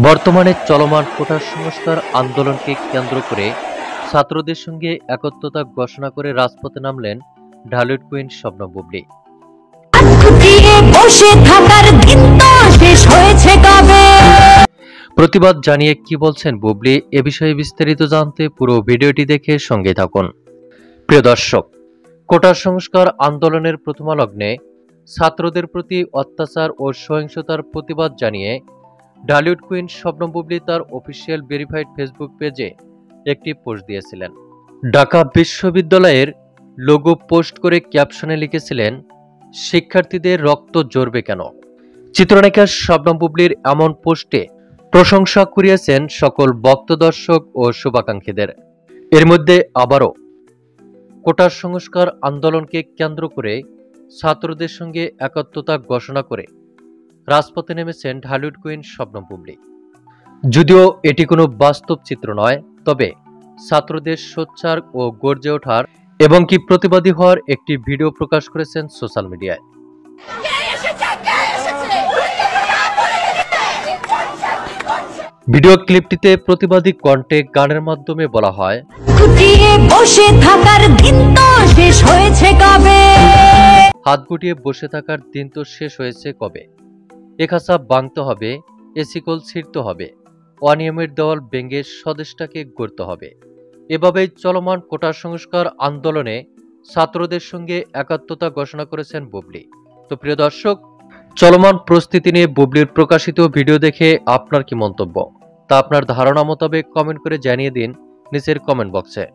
বর্তমানে চলমান কোটা সংস্কার আন্দোলনকে কেন্দ্র করে ছাত্রদের সঙ্গে একত্রতা ঘোষণা করে রাজপথে নামলেন ঢালিউড কুইন শবনম বুবলী। প্রতিবাদ জানিয়ে কি বলছেন বুবলী, এ বিষয়ে বিস্তারিত জানতে পুরো ভিডিওটি দেখে সঙ্গে থাকুন। প্রিয় দর্শক, কোটা সংস্কার আন্দোলনের প্রথম লগ্নে ছাত্রদের প্রতি অত্যাচার ও সহিংসতার প্রতিবাদ জানিয়ে ঢালিউড কুইন শবনম বুবলী তার অফিসিয়াল ভেরিফাইড ফেসবুক পেজে একটি পোস্ট দিয়েছিলেন। ঢাকা বিশ্ববিদ্যালয়ের লোগো পোস্ট করে ক্যাপশনে লিখেছিলেন, শিক্ষার্থীদের রক্ত ঝরবে কেন। চিত্রনায়িকা শবনম বুবলীর এমন পোস্টে প্রশংসা কুড়িয়েছেন সকল ভক্ত দর্শক ও শুভাকাঙ্ক্ষীদের। এর মধ্যে আবারও কোটা সংস্কার আন্দোলনকে কেন্দ্র করে ছাত্রদের সঙ্গে একত্রতা ঘোষণা করে রাজপথে নেমেছেন ঢালিউড কুইন শবনম বুবলী। যদিও এটি কোনো বাস্তব চিত্র নয়, তবে ছাত্রদের সোচ্চার ও গর্জে ওঠার এবং কি প্রতিবাদী হওয়ার একটি ভিডিও প্রকাশ করেছেন সোশ্যাল মিডিয়ায়। ভিডিও ক্লিপটিতে প্রতিবাদী কণ্ঠে গানের মাধ্যমে বলা হয়, হাত গুটিয়ে বসে থাকার দিন তো শেষ হয়েছে কবে। এখাসা ভাঙতে হবে, এসিকল ছিঁড়তে হবে, অনিয়মের দেওয়াল ভেঙে স্বদেশটাকে গড়তে হবে। এভাবেই চলমান কোটা সংস্কার আন্দোলনে ছাত্রদের সঙ্গে একাত্মতা ঘোষণা করেছেন বুবলী। তো প্রিয় দর্শক, চলমান প্রস্তুতি নিয়ে বুবলীর প্রকাশিত ভিডিও দেখে আপনার কি মন্তব্য তা আপনার ধারণা মোতাবেক কমেন্ট করে জানিয়ে দিন নিচের কমেন্ট বক্সে।